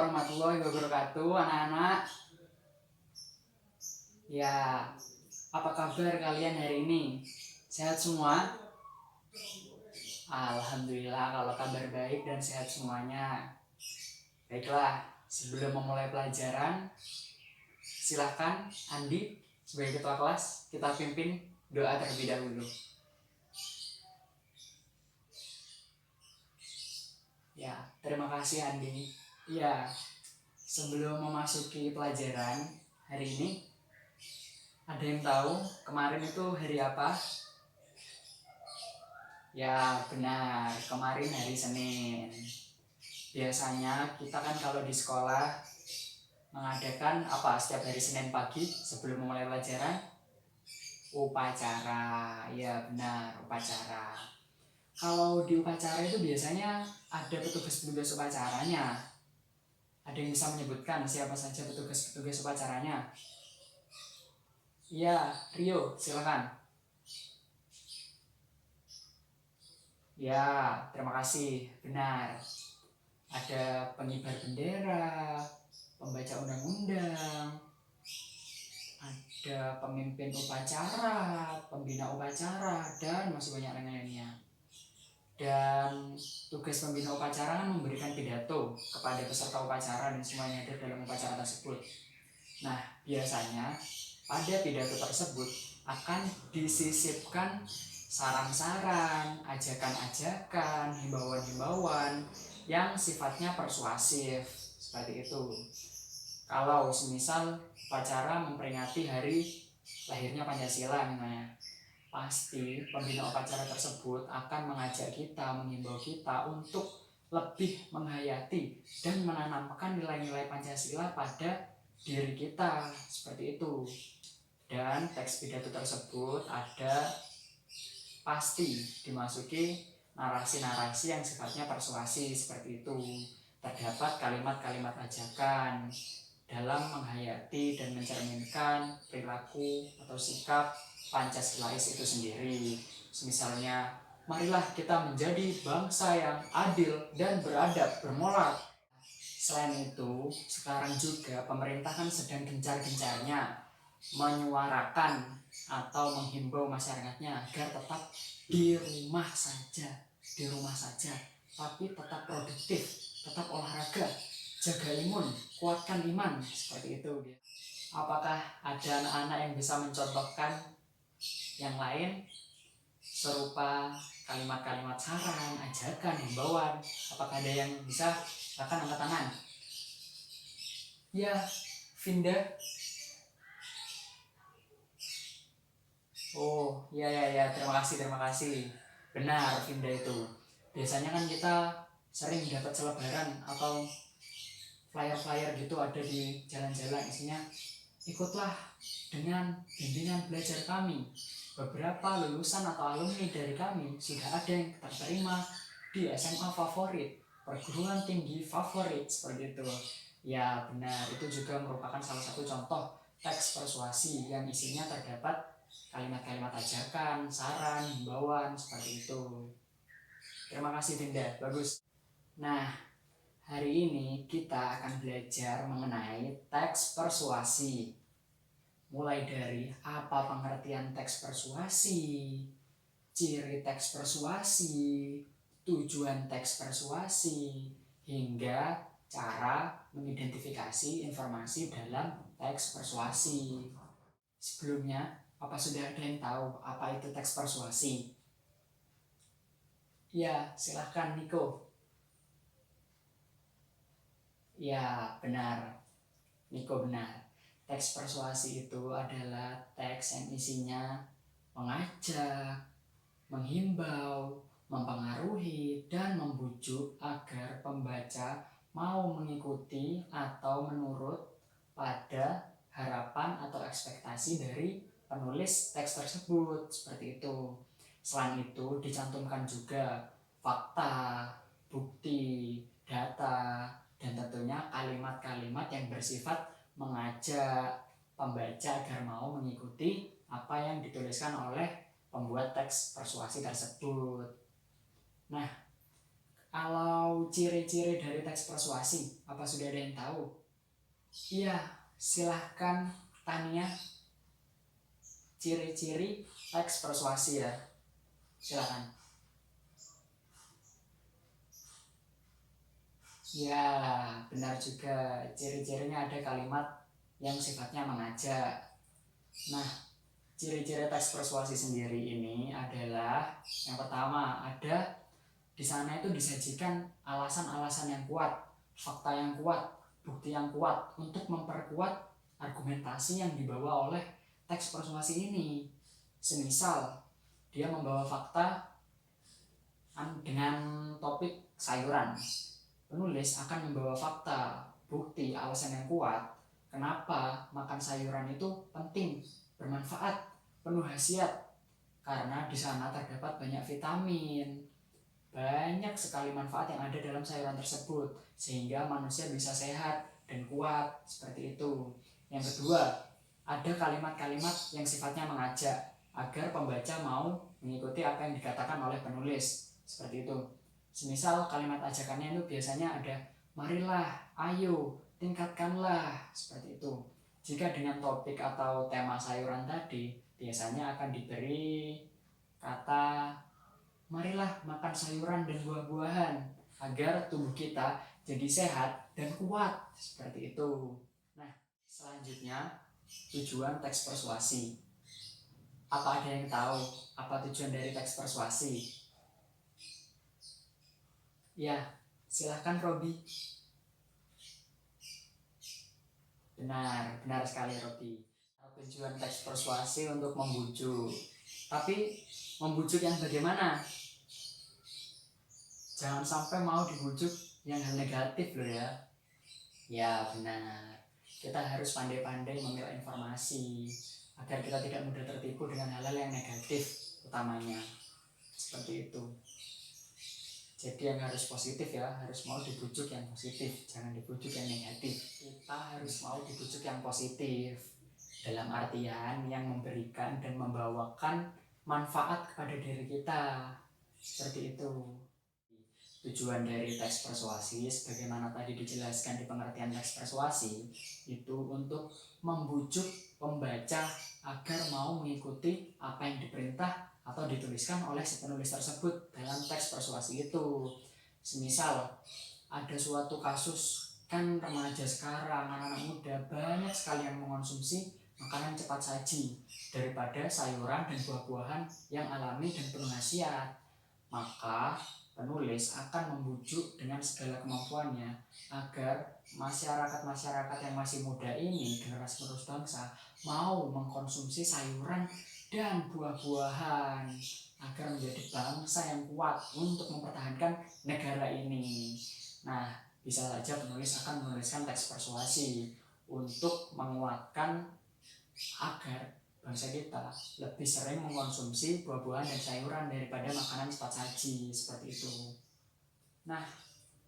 warahmatullahi wabarakatuh, anak-anak. Ya, apa kabar kalian hari ini? Sehat semua? Alhamdulillah kalau kabar baik dan sehat semuanya. Baiklah, sebelum memulai pelajaran, silahkan Andi sebagai ketua kelas kita pimpin doa terlebih dahulu. Ya, terima kasih Andi. Ya, sebelum memasuki pelajaran hari ini, ada yang tahu kemarin itu hari apa? Ya benar, kemarin hari Senin. Biasanya kita kan kalau di sekolah mengadakan apa setiap hari Senin pagi sebelum memulai pelajaran? Upacara. Ya benar, upacara. Kalau di upacara itu biasanya ada petugas-petugas upacaranya. Ada yang bisa menyebutkan siapa saja petugas-petugas upacaranya? Iya, Rio, silakan. Ya, terima kasih. Benar. Ada pengibar bendera, pembaca undang-undang, ada pemimpin upacara, pembina upacara, dan masih banyak lainnya. Dan tugas pembina upacara kan memberikan pidato kepada peserta upacara dan semuanya hadir dalam upacara tersebut. Nah, biasanya pada pidato tersebut akan disisipkan saran-saran, ajakan-ajakan, himbauan-himbauan yang sifatnya persuasif seperti itu. Kalau semisal upacara memperingati hari lahirnya Pancasila misalnya, pasti pembina upacara tersebut akan mengajak kita, menghimbau kita untuk lebih menghayati dan menanamkan nilai-nilai Pancasila pada diri kita seperti itu. Dan teks pidato tersebut ada pasti dimasuki narasi-narasi yang sifatnya persuasi seperti itu. Terdapat kalimat-kalimat ajakan dalam menghayati dan mencerminkan perilaku atau sikap Pancasilais itu sendiri. Misalnya, marilah kita menjadi bangsa yang adil dan beradab, bermoral. Selain itu, sekarang juga pemerintah kan sedang gencar-gencarnya menyuarakan atau menghimbau masyarakatnya agar tetap di rumah saja, tapi tetap produktif, tetap olahraga, jaga imun, kuatkan iman, seperti itu. Apakah ada anak-anak yang bisa mencontohkan yang lain serupa kalimat-kalimat saran, ajakan, himbauan? Apakah ada yang bisa? Silakan angkat tangan. Ya, Vinda. Oh, ya, terima kasih. Benar, Vinda itu. Biasanya kan kita sering dapat selebaran atau flyer-flyer gitu ada di jalan-jalan, isinya ikutlah dengan bimbingan belajar kami. Beberapa lulusan atau alumni dari kami sudah ada yang terterima di SMA favorit, perguruan tinggi favorit, seperti itu. Ya benar, itu juga merupakan salah satu contoh teks persuasi yang isinya terdapat kalimat-kalimat ajakan, saran, himbauan, seperti itu. Terima kasih Dinda, bagus. Nah, hari ini kita akan belajar mengenai teks persuasi. Mulai dari apa pengertian teks persuasi, ciri teks persuasi, tujuan teks persuasi, hingga cara mengidentifikasi informasi dalam teks persuasi. Sebelumnya, apa sudah ada yang tahu apa itu teks persuasi? Ya, silahkan Niko. Ya, benar. Niko benar. Teks persuasi itu adalah teks yang isinya mengajak, menghimbau, mempengaruhi, dan membujuk agar pembaca mau mengikuti atau menurut pada harapan atau ekspektasi dari penulis teks tersebut, seperti itu. Selain itu dicantumkan juga fakta, bukti, data, dan tentunya kalimat-kalimat yang bersifat mengajak pembaca agar mau mengikuti apa yang dituliskan oleh pembuat teks persuasi tersebut. Nah, Kalau ciri-ciri dari teks persuasi, apa sudah ada yang tahu? Iya, silahkan Tania. Ciri-ciri teks persuasi ya, silahkan. Ya, benar juga. Ciri-cirinya ada kalimat yang sifatnya mengajak. Nah, ciri-ciri teks persuasi sendiri ini adalah yang pertama, ada di sana itu disajikan alasan-alasan yang kuat, fakta yang kuat, bukti yang kuat untuk memperkuat argumentasi yang dibawa oleh teks persuasi ini. Semisal dia membawa fakta dengan topik sayuran, penulis akan membawa fakta, bukti, alasan yang kuat kenapa makan sayuran itu penting, bermanfaat, penuh khasiat, karena di sana terdapat banyak vitamin, banyak sekali manfaat yang ada dalam sayuran tersebut, sehingga manusia bisa sehat dan kuat, seperti itu. Yang kedua, ada kalimat-kalimat yang sifatnya mengajak agar pembaca mau mengikuti apa yang dikatakan oleh penulis, seperti itu. Semisal kalimat ajakannya itu biasanya ada marilah, ayo, tingkatkanlah, seperti itu. Jika dengan topik atau tema sayuran tadi, biasanya akan diberi kata marilah makan sayuran dan buah-buahan agar tubuh kita jadi sehat dan kuat, seperti itu. Nah, selanjutnya tujuan teks persuasi. Apa ada yang tahu apa tujuan dari teks persuasi? Ya, silahkan Robi. Benar sekali Robi. Tujuan teks persuasi untuk membujuk. Tapi membujuk yang bagaimana? Jangan sampai mau dibujuk yang hal negatif loh ya. Ya benar. Kita harus pandai-pandai memilah informasi agar kita tidak mudah tertipu dengan hal-hal yang negatif utamanya. Seperti itu. Jadi yang harus positif ya, harus mau dibujuk yang positif, jangan dibujuk yang negatif. Kita harus mau dibujuk yang positif, dalam artian yang memberikan dan membawakan manfaat kepada diri kita. Seperti itu. Tujuan dari teks persuasi, sebagaimana tadi dijelaskan di pengertian teks persuasi, itu untuk membujuk pembaca agar mau mengikuti apa yang diperintah atau dituliskan oleh si penulis tersebut dalam teks persuasi itu. Semisal ada suatu kasus, kan remaja sekarang, anak-anak muda banyak sekali yang mengonsumsi makanan cepat saji daripada sayuran dan buah-buahan yang alami dan penuh khasiat. Maka penulis akan membujuk dengan segala kemampuannya agar masyarakat-masyarakat yang masih muda ini, generasi penerus bangsa, mau mengkonsumsi sayuran dan buah-buahan agar menjadi bangsa yang kuat untuk mempertahankan negara ini. Nah, bisa saja penulis akan menuliskan teks persuasi untuk menguatkan agar bangsa kita lebih sering mengkonsumsi buah-buahan dan sayuran daripada makanan cepat saji, seperti itu. Nah,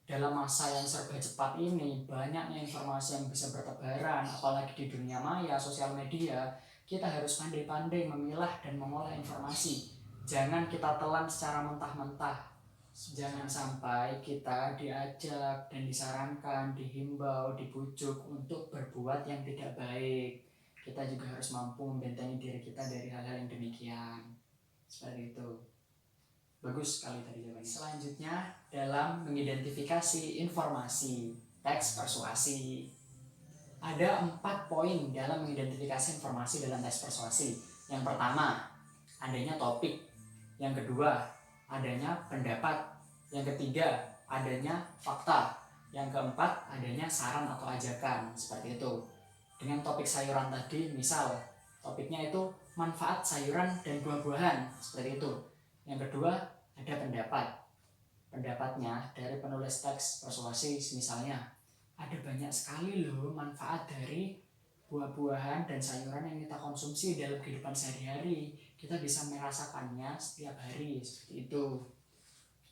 dalam masa yang serba cepat ini, banyaknya informasi yang bisa bertebaran, apalagi di dunia maya, sosial media. Kita harus pandai-pandai memilah dan mengolah informasi. Jangan kita telan secara mentah-mentah. Jangan sampai kita diajak dan disarankan, dihimbau, dibujuk untuk berbuat yang tidak baik. Kita juga harus mampu membentengi diri kita dari hal-hal yang demikian. Seperti itu. Bagus sekali tadi jawabannya. Selanjutnya dalam mengidentifikasi informasi teks persuasi. Ada 4 poin dalam mengidentifikasi informasi dalam teks persuasi. Yang pertama, adanya topik. Yang kedua, adanya pendapat. Yang ketiga, adanya fakta. Yang keempat, adanya saran atau ajakan. Seperti itu. Dengan topik sayuran tadi, misal topiknya itu manfaat sayuran dan buah-buahan. Seperti itu. Yang kedua, ada pendapat. Pendapatnya dari penulis teks persuasi, misalnya ada banyak sekali loh manfaat dari buah-buahan dan sayuran yang kita konsumsi dalam kehidupan sehari-hari. Kita bisa merasakannya setiap hari, seperti itu.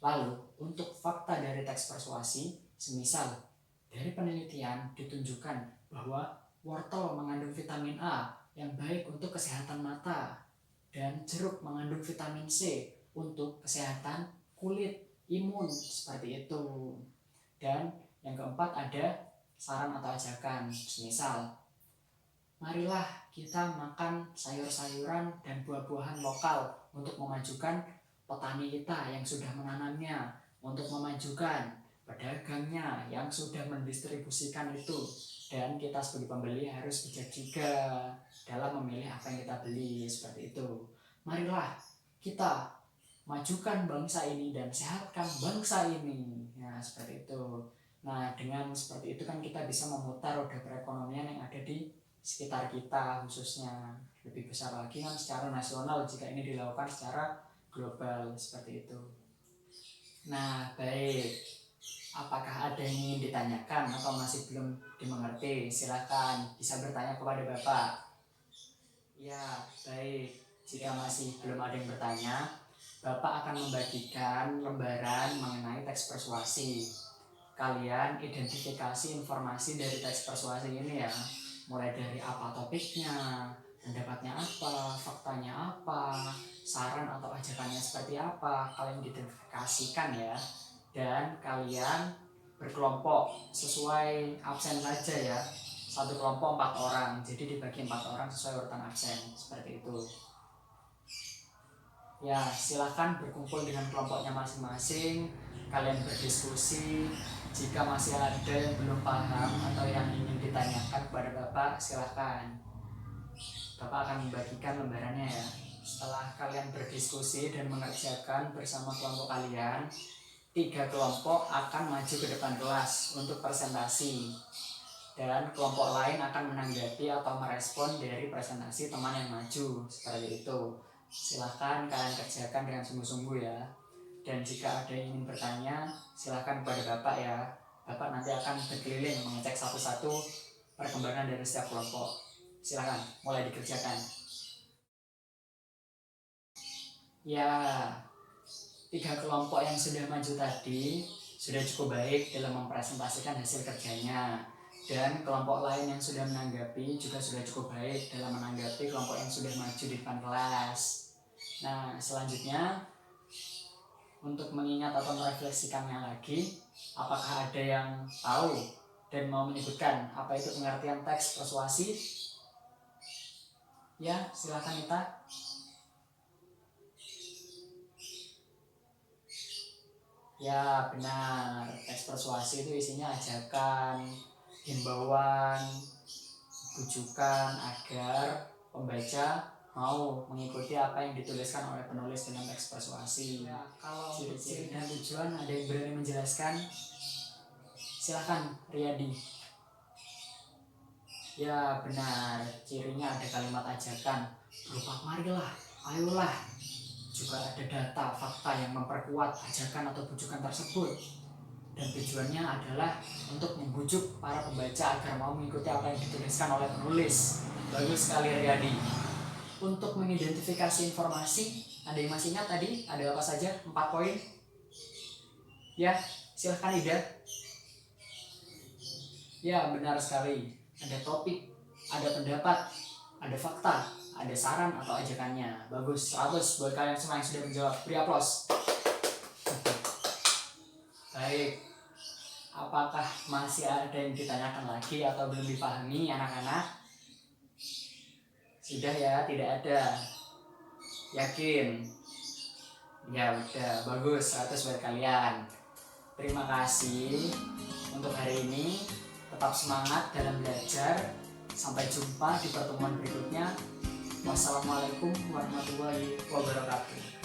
Lalu untuk fakta dari teks persuasi, semisal dari penelitian ditunjukkan bahwa wortel mengandung vitamin A yang baik untuk kesehatan mata, dan jeruk mengandung vitamin C untuk kesehatan kulit. imun, seperti itu. Dan yang keempat ada saran atau ajakan, misal marilah kita makan sayur-sayuran dan buah-buahan lokal untuk memajukan petani kita yang sudah menanamnya, untuk memajukan pedagangnya yang sudah mendistribusikan itu, dan kita sebagai pembeli harus bijak juga dalam memilih apa yang kita beli, seperti itu. Marilah kita majukan bangsa ini dan sehatkan bangsa ini. Nah, seperti itu. Nah, dengan seperti itu kan kita bisa memutar roda perekonomian yang ada di sekitar kita, khususnya lebih besar lagi kan secara nasional jika ini dilakukan secara global, seperti itu. Nah, baik. Apakah ada yang ingin ditanyakan atau masih belum dimengerti? Silakan bisa bertanya kepada Bapak. Ya, baik. Jika masih belum ada yang bertanya, Bapak akan membagikan lembaran mengenai teks persuasi. Kalian identifikasi informasi dari teks persuasi ini ya, mulai dari apa topiknya, pendapatnya apa, faktanya apa, saran atau ajakannya seperti apa, kalian identifikasikan ya. Dan kalian berkelompok sesuai absen saja ya, satu kelompok 4 orang, jadi dibagi 4 orang sesuai urutan absen, seperti itu. Ya, silahkan berkumpul dengan kelompoknya masing-masing, kalian berdiskusi. Jika masih ada yang belum paham atau yang ingin ditanyakan kepada Bapak, silahkan. Bapak akan membagikan lembarannya ya. Setelah kalian berdiskusi dan mengerjakan bersama kelompok kalian, 3 kelompok akan maju ke depan kelas untuk presentasi, dan kelompok lain akan menanggapi atau merespon dari presentasi teman yang maju, seperti itu. Silahkan kalian kerjakan dengan sungguh-sungguh ya. Dan jika ada yang ingin bertanya, silahkan kepada Bapak ya. Bapak nanti akan berkeliling mengecek satu-satu perkembangan dari setiap kelompok. Silahkan mulai dikerjakan. Ya, 3 kelompok yang sudah maju tadi sudah cukup baik dalam mempresentasikan hasil kerjanya, dan kelompok lain yang sudah menanggapi juga sudah cukup baik dalam menanggapi kelompok yang sudah maju di depan kelas. Nah, selanjutnya untuk mengingat atau merefleksikannya lagi, apakah ada yang tahu dan mau menyebutkan apa itu pengertian teks persuasi? Ya, silakan Nita. Ya, benar. Teks persuasi itu isinya ajakan, himbauan, bujukan agar pembaca mau mengikuti apa yang dituliskan oleh penulis dalam teks persuasi. Ya, kalau ciri-ciri dan tujuan ada yang berani menjelaskan? Silakan, Riyadi. Ya, benar. Cirinya ada kalimat ajakan berupa marilah, ayolah. Juga ada data, fakta yang memperkuat ajakan atau bujukan tersebut. Dan tujuannya adalah untuk membujuk para pembaca agar mau mengikuti apa yang dituliskan oleh penulis. Bagus sekali Riyadi. Untuk mengidentifikasi informasi, ada yang masih ingat tadi? Ada apa saja? 4 poin? Ya, silahkan Ida. Ya, benar sekali. Ada topik, ada pendapat, ada fakta, ada saran atau ajakannya. Bagus, 100 buat kalian semua yang sudah menjawab. Beri aplaus. Baik, apakah masih ada yang ditanyakan lagi atau belum dipahami anak-anak? Sudah ya, tidak ada. Yakin? Ya udah, bagus, 100 buat kalian. Terima kasih untuk hari ini. Tetap semangat dalam belajar. Sampai jumpa di pertemuan berikutnya. Wassalamualaikum warahmatullahi wabarakatuh.